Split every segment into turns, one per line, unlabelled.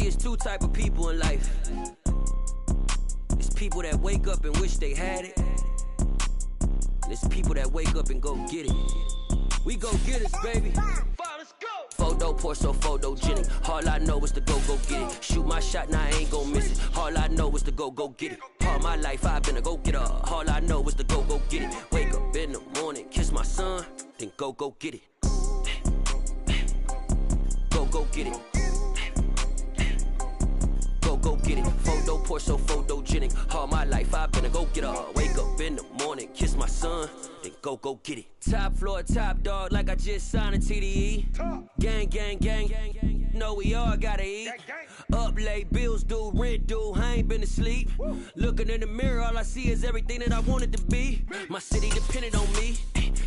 See, it's two type of people in life. It's people that wake up and wish they had it. And it's people that wake up and go get it. We go get it, baby. Let's go. Photo pour so photogenic. All I know is to go get it. Shoot my shot, now I ain't gon' miss it. All I know is to go get it. All my life I've been a go-getter. All I know is to go get it. Wake up in the morning, kiss my son, then go get it. Go get it. Go get it. Photo pour so photogenic. All my life I've been a go-getter. Wake up in the morning, kiss my son, then go get it. Top floor, top dog, like I just signed a TDE. Gang, gang, gang, gang. Know we all gotta eat. Up late, bills due, rent due, I ain't been asleep. Looking in the mirror, all I see is everything that I wanted to be. My city depended on me,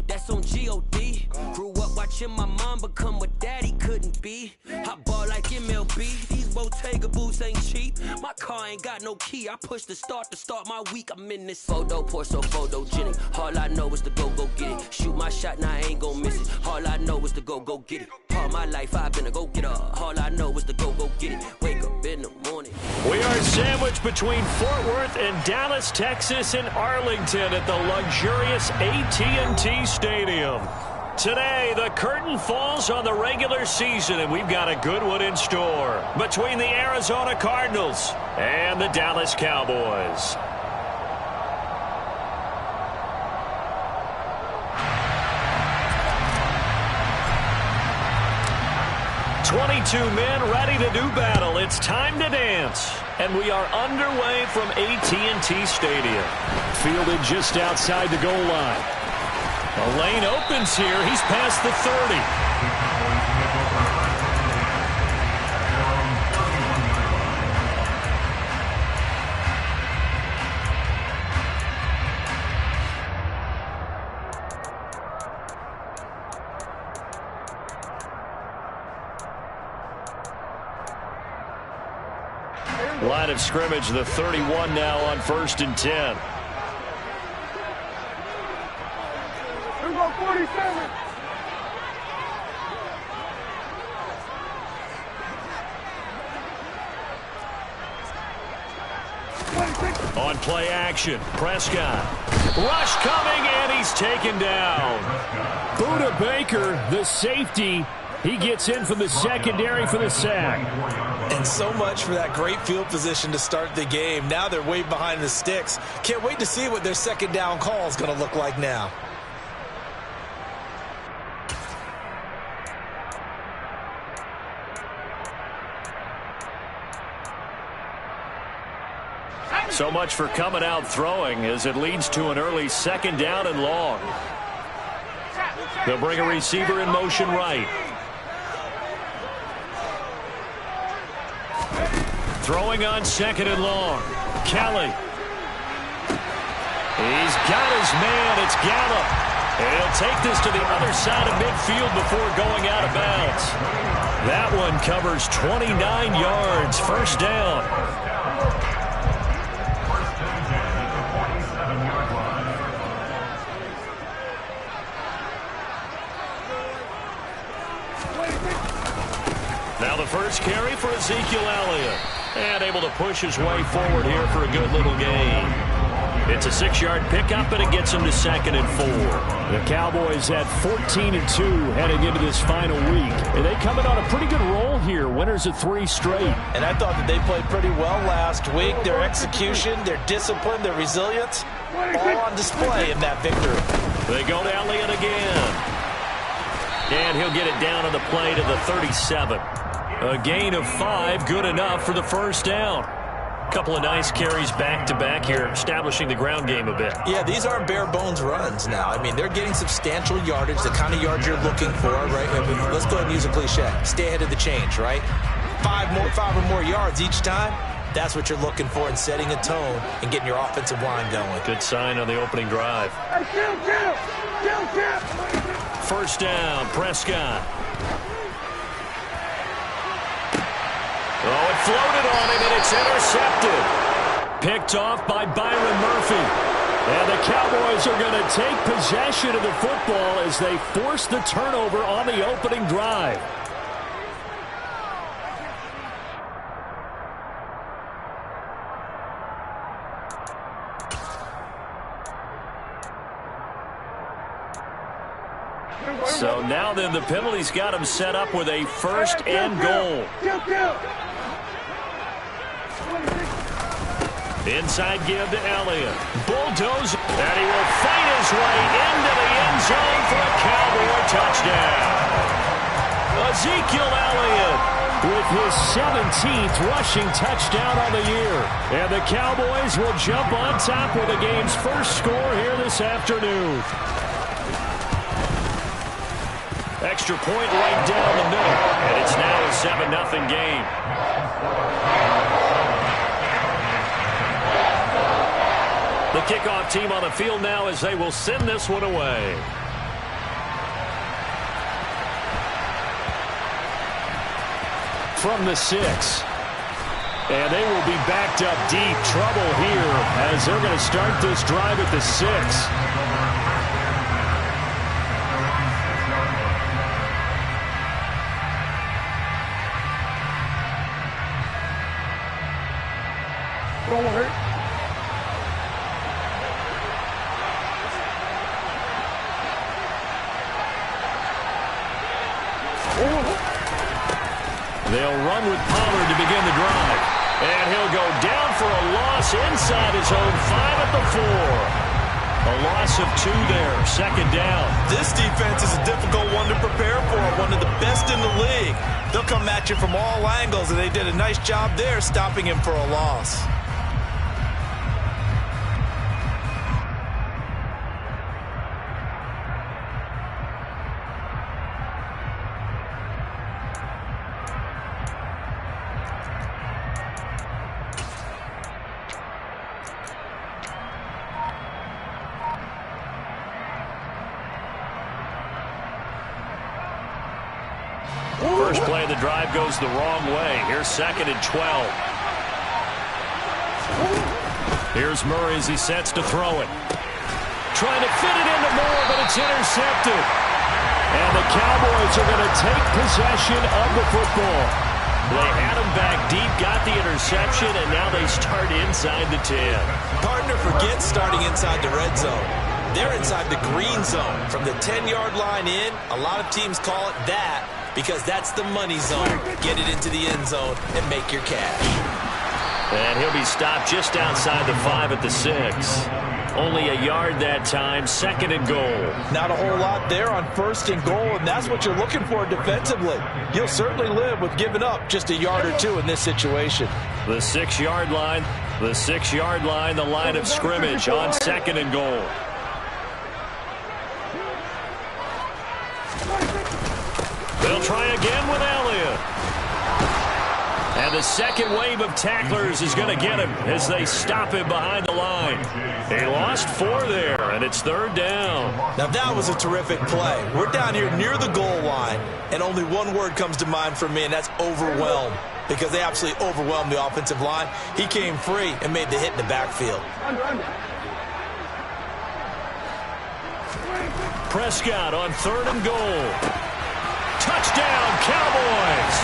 that's on G.O.D. Grew up watching my mom become what daddy couldn't be. I ball like MLB, these Bottega boots ain't cheap. My car ain't got no key, I push the start to start my week. I'm in this photo pour so photogenic. All I know is to go get it. Shoot my shot, now I ain't gon' miss it. All I know is to go get it. All my life I've been a go-getter. All I know is to go get it. Wake up in the morning.
We are sandwiched between Fort Worth and Dallas, Texas, and Arlington at the luxurious AT&T Stadium. Today, the curtain falls on the regular season, and we've got a good one in store between the Arizona Cardinals and the Dallas Cowboys. 22 men ready to do battle. It's time to dance. And we are underway from AT&T Stadium. Fielded just outside the goal line. The lane opens here. He's past the 30. Line of scrimmage, the 31 now on 1st and 10.
Here we go, 47.
On play action, Prescott. Rush coming, and he's taken down. Buda Baker, the safety. He gets in from the secondary for the sack.
And so much for that great field position to start the game. Now they're way behind the sticks. Can't wait to see what their second down call is going to look like now.
So much for coming out throwing as it leads to an early second down and long. They'll bring a receiver in motion right. Throwing on second and long. Kelly. He's got his man. It's Gallup. And he'll take this to the other side of midfield before going out of bounds. That one covers 29 yards. First down. Now the first carry for Ezekiel Elliott. And able to push his way forward here for a good little gain. It's a 6-yard pickup, and it gets him to 2nd and 4. The Cowboys at 14-2 heading into this final week. And they come in on a pretty good roll here. Winners of 3 straight.
And I thought that they played pretty well last week. Their execution, their discipline, their resilience, all on display in that victory.
They go to Elliott again. And he'll get it down on the play to the 37. A gain of 5, good enough for the first down. A couple of nice carries back-to-back here, establishing the ground game a bit.
Yeah, these aren't bare-bones runs now. I mean, they're getting substantial yardage, the kind of yards you're looking for, right? I mean, let's go ahead and use a cliche. Stay ahead of the change, right? 5 or more yards each time. That's what you're looking for in setting a tone and getting your offensive line going.
Good sign on the opening drive. First down, Prescott. Oh, it floated on him, and it's intercepted. Picked off by Byron Murphy. And the Cowboys are going to take possession of the football as they force the turnover on the opening drive. So now then the penalty's got him set up with a first and goal. Inside give to Elliott. Bulldoze, and he will fight his way into the end zone for a Cowboy touchdown. Ezekiel Elliott with his 17th rushing touchdown on the year. And the Cowboys will jump on top with the game's first score here this afternoon. Extra point right down the middle, and it's now a 7-0 game. The kickoff team on the field now as they will send this one away. From the 6. And they will be backed up deep. Trouble here as they're going to start this drive at the 6. They'll run with Pollard to begin the drive. And he'll go down for a loss inside his own 5 at the 4. A loss of 2 there, second down.
This defense is a difficult one to prepare for, one of the best in the league. They'll come at you from all angles, and they did a nice job there stopping him for a loss.
First play of the drive goes the wrong way. Here's 2nd and 12. Here's Murray as he sets to throw it. Trying to fit it into Moore, but it's intercepted. And the Cowboys are going to take possession of the football. They had him back deep, got the interception, and now they start inside the 10.
Partner forgets starting inside the red zone. They're inside the green zone. From the 10-yard line in, a lot of teams call it that, because that's the money zone. Get it into the end zone and make your cash.
And he'll be stopped just outside the 5 at the 6. Only a yard that time, 2nd and goal.
Not a whole lot there on 1st and goal, and that's what you're looking for defensively. You'll certainly live with giving up just a yard or 2 in this situation.
The 6-yard line, the line of scrimmage on 2nd and goal. They'll try again with Elliott. And the second wave of tacklers is going to get him as they stop him behind the line. He lost 4 there, and it's 3rd down.
Now that was a terrific play. We're down here near the goal line, and only one word comes to mind for me, and that's overwhelmed, because they absolutely overwhelmed the offensive line. He came free and made the hit in the backfield.
Prescott on 3rd and goal. Touchdown, Cowboys!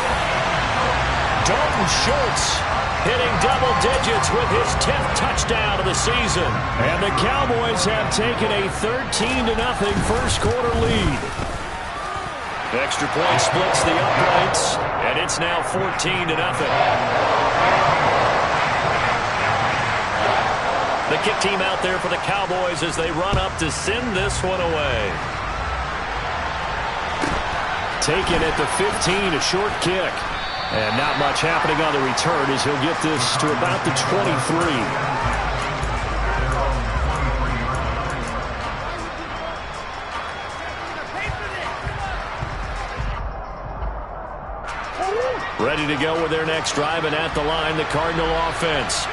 Dalton Schultz hitting double digits with his 10th touchdown of the season. And the Cowboys have taken a 13-0 first quarter lead. Extra point splits the uprights, and it's now 14-0. The kick team out there for the Cowboys as they run up to send this one away. Taken at the 15, a short kick. And not much happening on the return as he'll get this to about the 23. Ready to go with their next drive, and at the line, the Cardinal offense.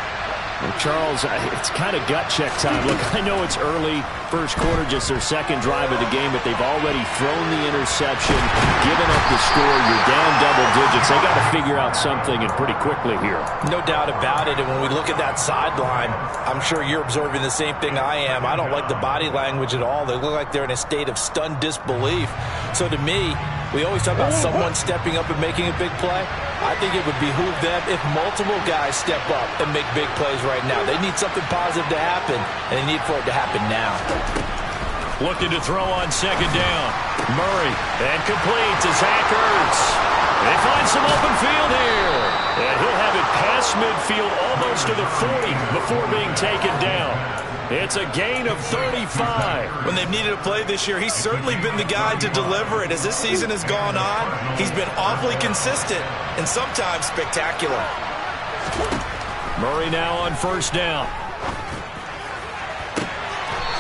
Well, Charles, it's kind of gut check time. Look, I know it's early, first quarter, just their second drive of the game, but they've already thrown the interception, given up the score. You're down double digits. They got to figure out something, and pretty quickly here.
No doubt about it, and when we look at that sideline, I'm sure you're observing the same thing I am. I don't like the body language at all. They look like they're in a state of stunned disbelief. So to me, we always talk about someone stepping up and making a big play. I think it would behoove them if multiple guys step up and make big plays right now. They need something positive to happen, and they need for it to happen now.
Looking to throw on second down. Murray, and complete to Zach Ertz. They find some open field here. And he'll have it past midfield almost to the 40 before being taken down. It's a gain of 35.
When they've needed a play this year, he's certainly been the guy to deliver it. As this season has gone on, he's been awfully consistent and sometimes spectacular.
Murray now on first down.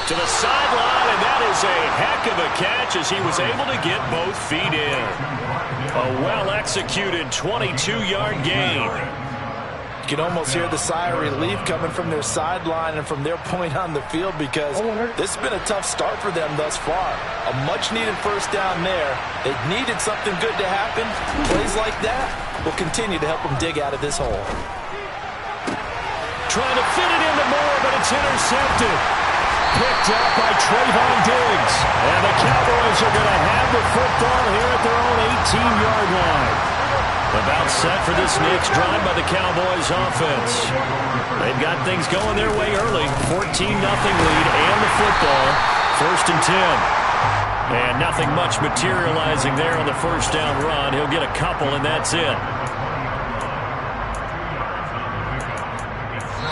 To the sideline, and that is a heck of a catch as he was able to get both feet in. A well-executed 22-yard gain.
You can almost hear the sigh of relief coming from their sideline and from their point on the field because this has been a tough start for them thus far. A much-needed first down there. They needed something good to happen. Plays like that will continue to help them dig out of this hole.
Trying to fit it into Moore, but it's intercepted. Picked up by Trayvon Diggs. And the Cowboys are going to have the football here at their own 18-yard line. About set for this next drive by the Cowboys offense. They've got things going their way early. 14-0 lead and the football. 1st and 10. And nothing much materializing there on the first down run. He'll get a couple, and that's it.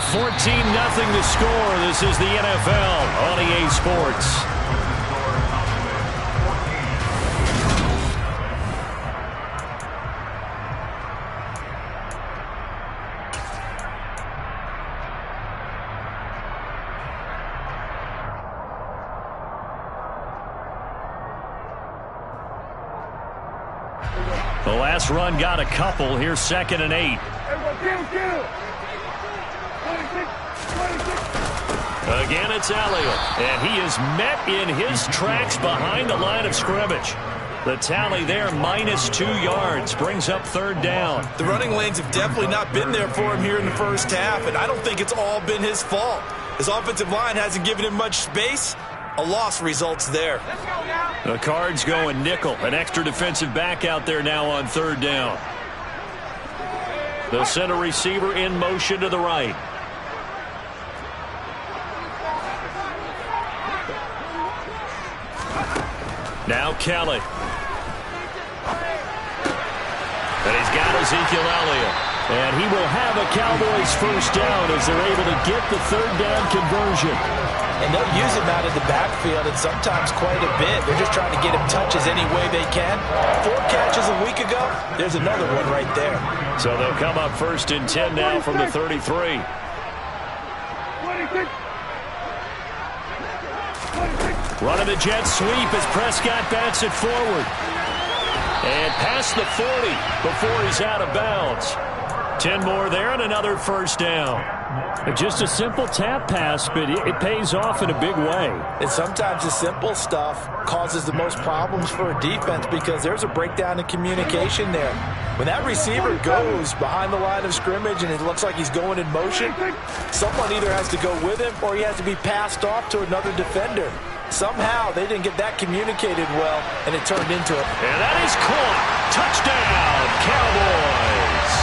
14-0 to score. This is the NFL on EA Sports. The last run got a couple. Here's 2nd and 8. Again, it's Elliott, and he is met in his tracks behind the line of scrimmage. The tally there, -2 yards, brings up 3rd down.
The running lanes have definitely not been there for him here in the first half, and I don't think it's all been his fault. His offensive line hasn't given him much space. A loss results there.
The Cards going nickel, an extra defensive back out there now on 3rd down. The center receiver in motion to the right. Now Kelly. And he's got Ezekiel Elliott. And he will have a Cowboys first down as they're able to get the 3rd down conversion.
And they'll use him out of the backfield and sometimes quite a bit. They're just trying to get him touches any way they can. 4 catches a week ago. There's another one right there.
So they'll come up 1st and 10 now from the 33. Running the jet sweep as Prescott bats it forward. And past the 40 before he's out of bounds. 10 more there and another first down. Just a simple tap pass, but it pays off in a big way.
And sometimes the simple stuff causes the most problems for a defense because there's a breakdown in communication there. When that receiver goes behind the line of scrimmage and it looks like he's going in motion, someone either has to go with him or he has to be passed off to another defender. Somehow they didn't get that communicated well, and it turned into it.
And that is caught. Touchdown, Cowboys.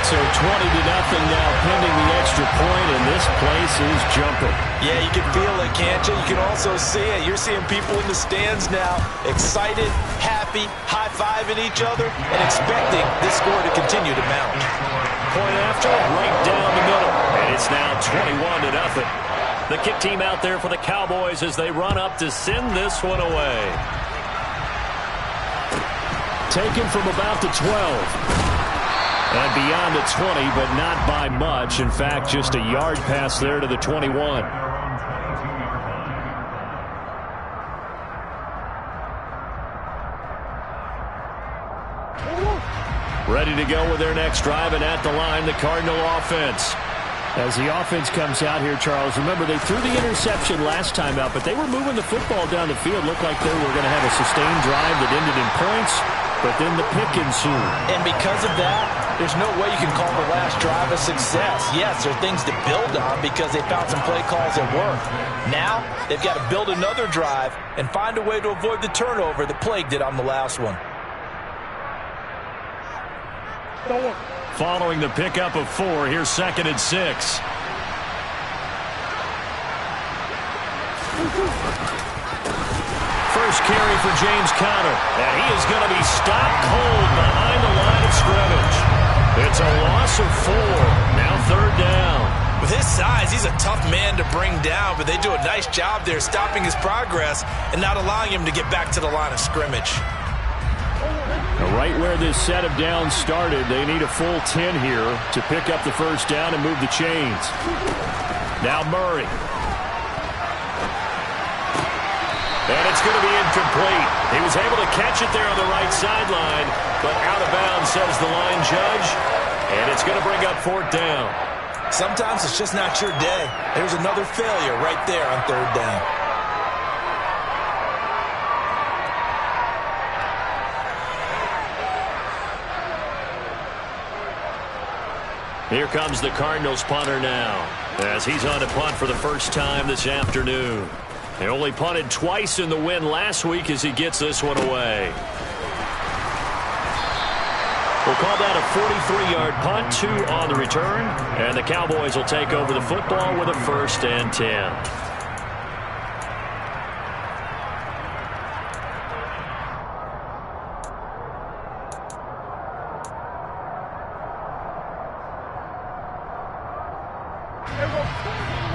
So 20-0 now pending the extra point, and this place is jumping.
Yeah, you can feel it, can't you? You can also see it. You're seeing people in the stands now, excited, happy, high-fiving each other, and expecting this score to continue to mount.
Point after, right down the middle, and it's now 21-0. The kick team out there for the Cowboys as they run up to send this one away. Taken from about the 12. And beyond the 20, but not by much. In fact, just a yard pass there to the 21. Ready to go with their next drive, and at the line, the Cardinal offense. As the offense comes out here, Charles, remember they threw the interception last time out, but they were moving the football down the field. Looked like they were going to have a sustained drive that ended in points, but then the pick ensued.
And because of that, there's no way you can call the last drive a success. Yes, there are things to build on because they found some play calls that work. Now, they've got to build another drive and find a way to avoid the turnover that plagued it on the last one.
Following the pickup of 4, here's 2nd and 6. First carry for James Conner, and he is going to be stopped cold behind the line of scrimmage. It's a loss of 4. Now 3rd down.
With his size, he's a tough man to bring down, but they do a nice job there stopping his progress and not allowing him to get back to the line of scrimmage.
Right where this set of downs started, they need a full 10 here to pick up the first down and move the chains. Now Murray. And it's going to be incomplete. He was able to catch it there on the right sideline, but out of bounds, says the line judge. And it's going to bring up 4th down.
Sometimes it's just not your day. There's another failure right there on 3rd down.
Here comes the Cardinals punter now, as he's on to punt for the first time this afternoon. He only punted twice in the win last week as he gets this one away. We'll call that a 43-yard punt, 2 on the return, and the Cowboys will take over the football with a 1st and 10.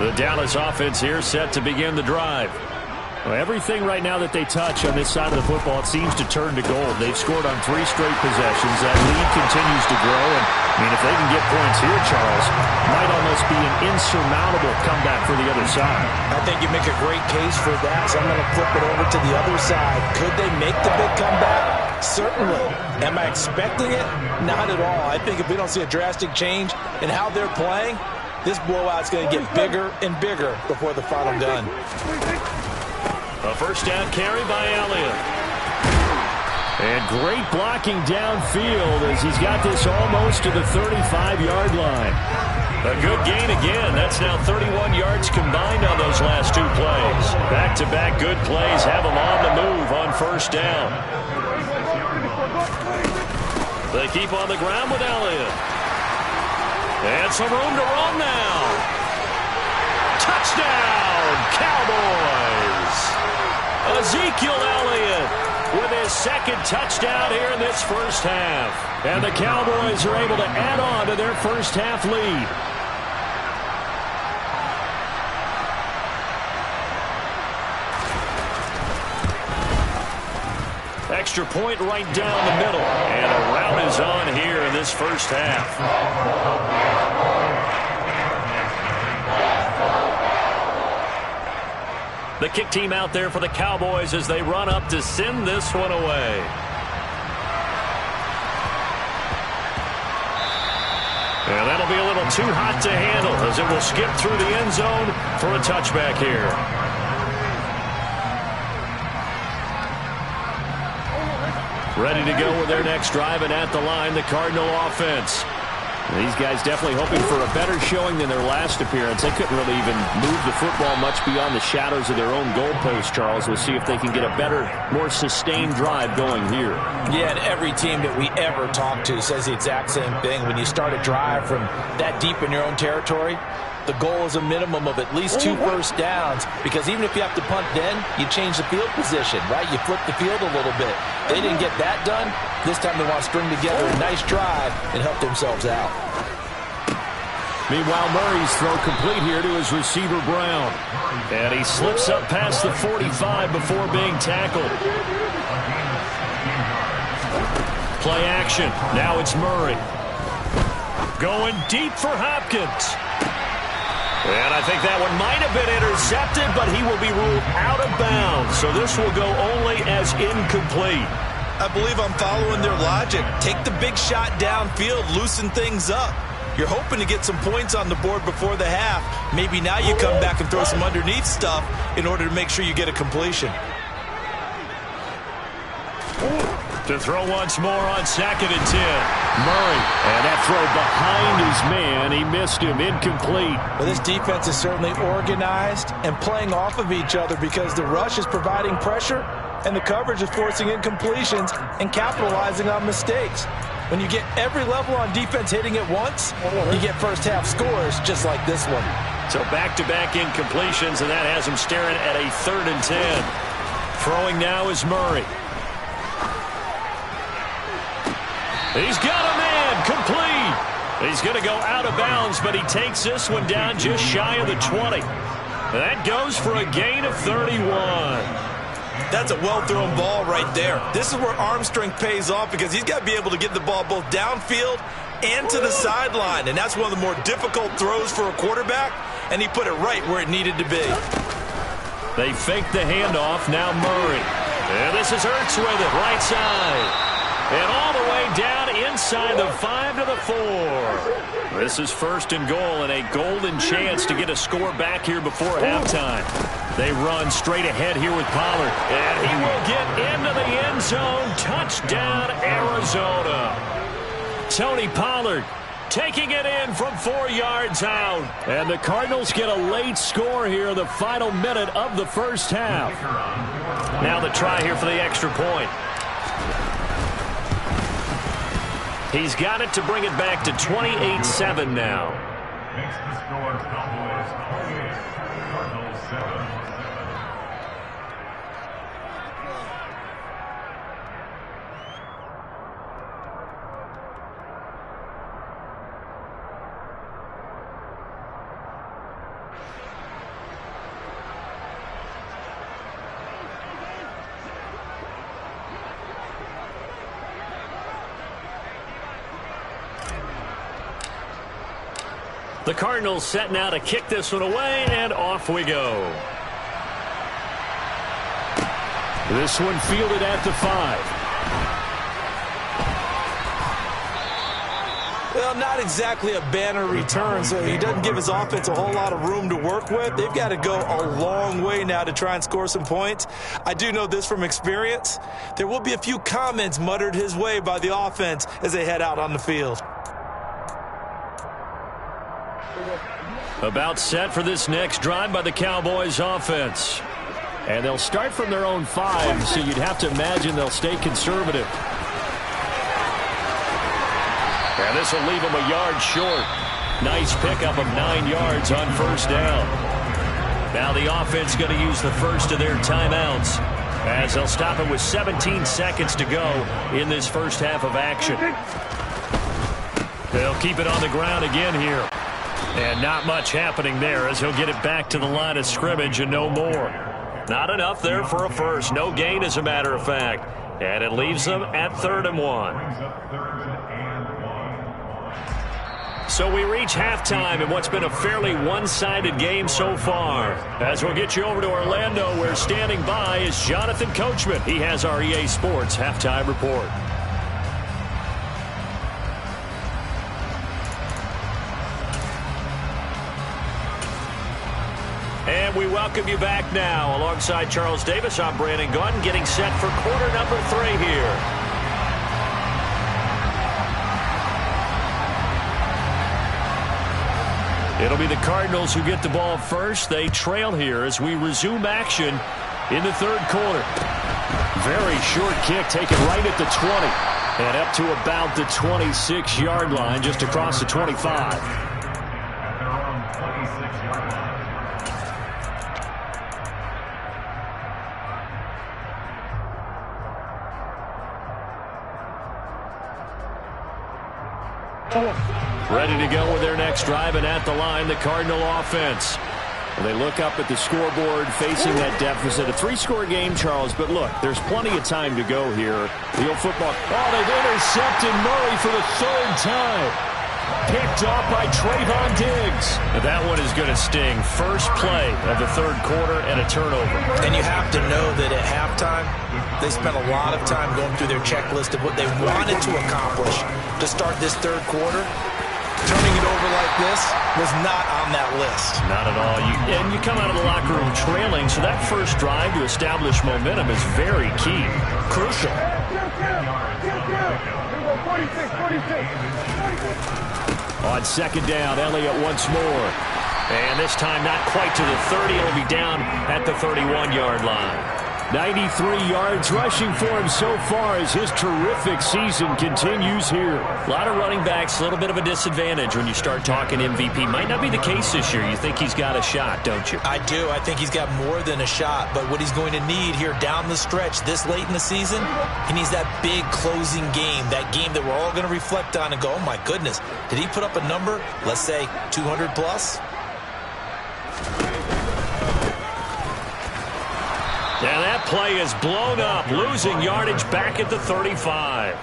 The Dallas offense here set to begin the drive. Well, everything right now that they touch on this side of the football, it seems to turn to gold. They've scored on 3 straight possessions. That lead continues to grow. And, I mean, if they can get points here, Charles, might almost be an insurmountable comeback for the other side.
I think you make a great case for that, so I'm going to flip it over to the other side. Could they make the big comeback? Certainly. Am I expecting it? Not at all. I think if we don't see a drastic change in how they're playing, this blowout's going to get bigger and bigger before the final gun.
A first down carry by Elliott. And great blocking downfield as he's got this almost to the 35-yard line. A good gain again. That's now 31 yards combined on those last 2 plays. Back-to-back good plays have him on the move on first down. They keep on the ground with Elliott. And some room to run now. Touchdown, Cowboys! Ezekiel Elliott with his 2nd touchdown here in this first half. And the Cowboys are able to add on to their first half lead. Extra point right down the middle. And a rout is on here in this first half. The kick team out there for the Cowboys as they run up to send this one away. And that'll be a little too hot to handle as it will skip through the end zone for a touchback here. Ready to go with their next drive, and at the line, the Cardinal offense. These guys definitely hoping for a better showing than their last appearance. They couldn't really even move the football much beyond the shadows of their own goalpost, Charles. We'll see if they can get a better, more sustained drive going here.
Yeah, and every team that we ever talk to says the exact same thing. When you start a drive from that deep in your own territory, the goal is a minimum of at least 2 first downs, because even if you have to punt then, you change the field position, right? You flip the field a little bit. They didn't get that done. This time they want to string together a nice drive and help themselves out.
Meanwhile, Murray's throw complete here to his receiver, Brown. And he slips up past the 45 before being tackled. Play action. Now it's Murray. Going deep for Hopkins. And I think that one might have been intercepted, but he will be ruled out of bounds. So this will go only as incomplete.
I believe I'm following their logic. Take the big shot downfield, loosen things up. You're hoping to get some points on the board before the half. Maybe now you come back and throw some underneath stuff in order to make sure you get a completion.
To throw once more on 2nd and 10. Murray, and that throw behind his man. He missed him, incomplete.
Well, this defense is certainly organized and playing off of each other because the rush is providing pressure and the coverage is forcing incompletions and capitalizing on mistakes. When you get every level on defense hitting at once, you get first half scores just like this one.
So back-to-back incompletions, and that has him staring at a 3rd and 10. Throwing now is Murray. He's got a man, complete. He's going to go out of bounds, but he takes this one down just shy of the 20. That goes for a gain of 31.
That's a well-thrown ball right there. This is where arm strength pays off because he's got to be able to get the ball both downfield and to the sideline, and that's one of the more difficult throws for a quarterback, and he put it right where it needed to be.
They fake the handoff, now Murray. And this is Ertz with it, right side. And all the way down inside the 5 to the 4. This is 1st and goal and a golden chance to get a score back here before halftime. They run straight ahead here with Pollard. And he will get into the end zone. Touchdown, Arizona. Tony Pollard taking it in from 4 yards out. And the Cardinals get a late score here in the final minute of the first half. Now the try here for the extra point. He's got it to bring it back to 28-7 now.
Makes the score Cowboys 28, Cardinals 7.
The Cardinals set now to kick this one away, and off we go. This one fielded at the 5.
Well, not exactly a banner return, so he doesn't give his offense a whole lot of room to work with. They've got to go a long way now to try and score some points. I do know this from experience. There will be a few comments muttered his way by the offense as they head out on the field.
About set for this next drive by the Cowboys offense. And they'll start from their own 5, so you'd have to imagine they'll stay conservative. And this will leave them a yard short. Nice pickup of 9 yards on 1st down. Now the offense going to use the first of their timeouts as they'll stop it with 17 seconds to go in this first half of action. They'll keep it on the ground again here. And not much happening there as he'll get it back to the line of scrimmage and no more. Not enough there for a first. No gain, as a matter of fact. And it leaves them at 3rd and 1. So we reach halftime in what's been a fairly one-sided game so far. As we'll get you over to Orlando, where standing by is Jonathan Coachman. He has our EA Sports halftime report. And we welcome you back now. Alongside Charles Davis, I'm Brandon Gunn, getting set for quarter number 3 here. It'll be the Cardinals who get the ball first. They trail here as we resume action in the 3rd quarter. Very short kick taken right at the 20. And up to about the 26-yard line, just across the 25. Ready to go with their next drive, and at the line, the Cardinal offense. Well, they look up at the scoreboard, facing that deficit. A 3-score game, Charles, but look, there's plenty of time to go here. The old football. Oh, they've intercepted Murray for the 3rd time. Picked off by Trayvon Diggs. That one is going to sting. First play of the 3rd quarter and a turnover.
And you have to know that at halftime, they spent a lot of time going through their checklist of what they wanted to accomplish to start this 3rd quarter. Turning it over like this was not on that list.
Not at all. And you come out of the locker room trailing, so that first drive to establish momentum is very key. Crucial. On 2nd down, Elliott once more. And this time not quite to the 30. It'll be down at the 31-yard line. 93 yards rushing for him so far as his terrific season continues here.
A lot of running backs, a little bit of a disadvantage when you start talking MVP. Might not be the case this year. You think he's got a shot, don't you?
I do. I think he's got more than a shot. But what he's going to need here down the stretch this late in the season, he needs that big closing game, that game that we're all going to reflect on and go, oh, my goodness, did he put up a number, let's say 200 plus?
And that play is blown up, losing yardage back at the 35.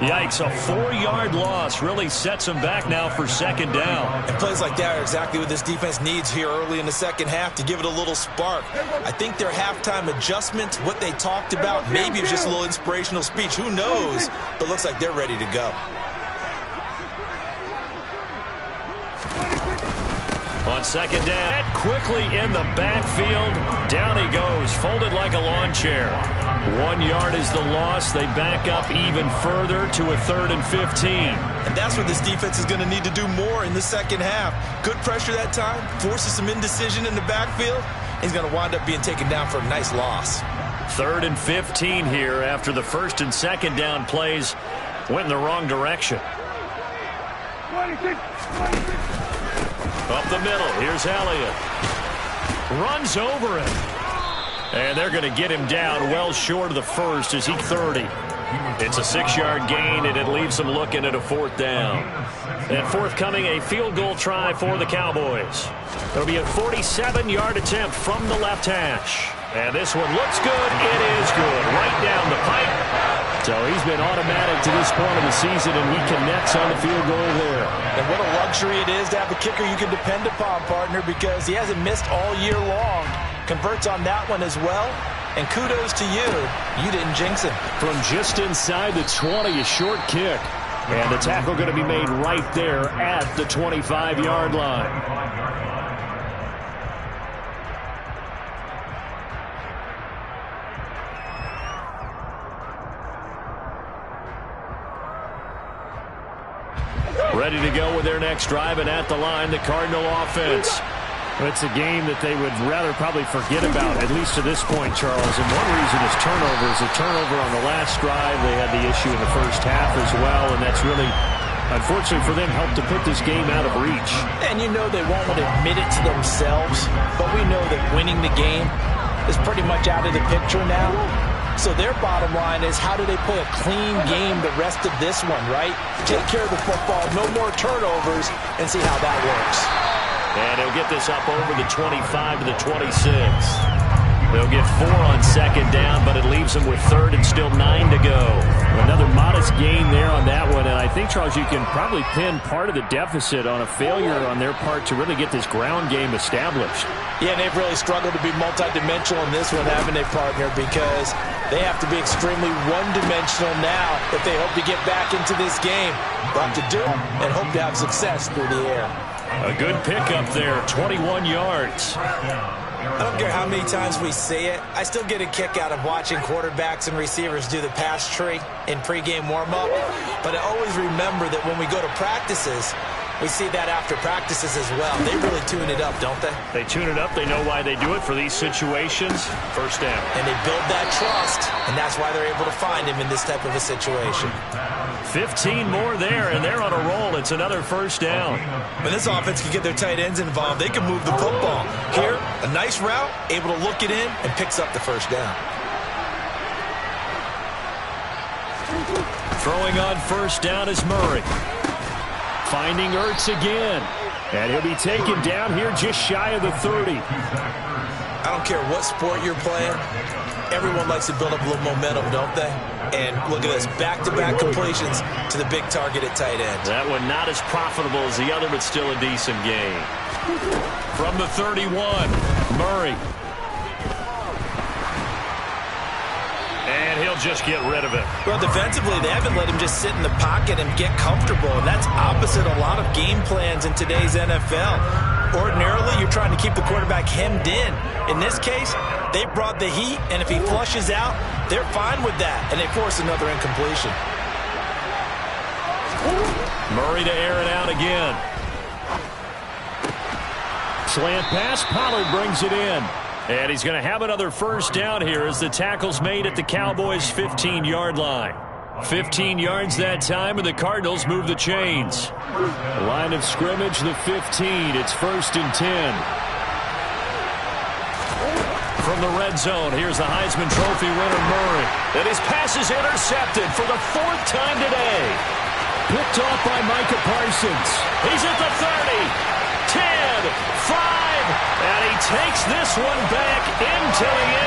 Yikes, a 4-yard loss really sets him back now for second down.
And plays like that are exactly what this defense needs here early in the second half to give it a little spark. I think their halftime adjustment, what they talked about, maybe it's just a little inspirational speech. Who knows? But looks like they're ready to go.
On second down, quickly in the backfield. Down he goes, folded like a lawn chair. 1 yard is the loss. They back up even further to a 3rd and 15.
And that's what this defense is going to need to do more in the second half. Good pressure that time, forces some indecision in the backfield. He's going to wind up being taken down for a nice loss.
3rd and 15 here after the first and second down plays went in the wrong direction. Up the middle, here's Elliott. Runs over him. And they're going to get him down well short of the first as he 30. It's a 6-yard gain, and it leaves them looking at a 4th down. And forthcoming, a field goal try for the Cowboys. It'll be a 47-yard attempt from the left hash. And this one looks good. It is good. Right down the pipe. So he's been automatic to this point of the season, and he connects on the field goal there.
And what a luxury it is to have a kicker you can depend upon, partner, because he hasn't missed all year long. Converts on that one as well. And kudos to you. You didn't jinx him.
From just inside the 20, a short kick. And the tackle going to be made right there at the 25-yard line. Ready to go with their next drive, and at the line, the Cardinal offense. It's a game that they would rather probably forget about, at least to this point, Charles. And one reason is turnovers. A turnover on the last drive. They had the issue in the first half as well, and that's really, unfortunately for them, helped to put this game out of reach.
And you know they won't admit it to themselves, but we know that winning the game is pretty much out of the picture now. So their bottom line is, how do they play a clean game the rest of this one, right? Take care of the football, no more turnovers, and see how that works.
And he'll get this up over the 25 to the 26. They'll get 4 on second down, but it leaves them with 3rd and still 9 to go. Another modest gain there on that one, and I think, Charles, you can probably pin part of the deficit on a failure on their part to really get this ground game established.
Yeah, and they've really struggled to be multidimensional in this one, haven't they, partner? Because they have to be extremely one-dimensional now if they hope to get back into this game. But to do it and hope to have success through the air.
A good pickup there, 21 yards.
I don't care how many times we say it, I still get a kick out of watching quarterbacks and receivers do the pass tree in pregame warm-up. But I always remember that when we go to practices, we see that after practices as well. They really tune it up, don't they?
They tune it up. They know why they do it for these situations. First down.
And they build that trust, and that's why they're able to find him in this type of a situation.
15 more there, and they're on a roll. It's another first down.
When this offense can get their tight ends involved, they can move the football. Here, a nice route, able to look it in, and picks up the first down.
Throwing on first down is Murray. Finding Ertz again. And he'll be taken down here just shy of the 30.
I don't care what sport you're playing. Everyone likes to build up a little momentum, don't they? And look at this, back-to-back completions to the big target at tight end.
That one not as profitable as the other, but still a decent gain. From the 31, Murray. And he'll just get rid of it.
Well, defensively, they haven't let him just sit in the pocket and get comfortable, and that's opposite a lot of game plans in today's NFL. Ordinarily, you're trying to keep the quarterback hemmed in. In this case, they brought the heat, and if he flushes out, they're fine with that, and they force another incompletion.
Murray to air it out again. Slant pass, Pollard brings it in. And he's going to have another first down here as the tackle's made at the Cowboys' 15-yard line. 15 yards that time, and the Cardinals move the chains. Line of scrimmage, the 15. It's 1st and 10. From the red zone, here's the Heisman Trophy winner, Murray. And his pass is intercepted for the 4th time today.
Picked off by Micah Parsons.
He's at the 30, 10, 5, and he takes this one back into the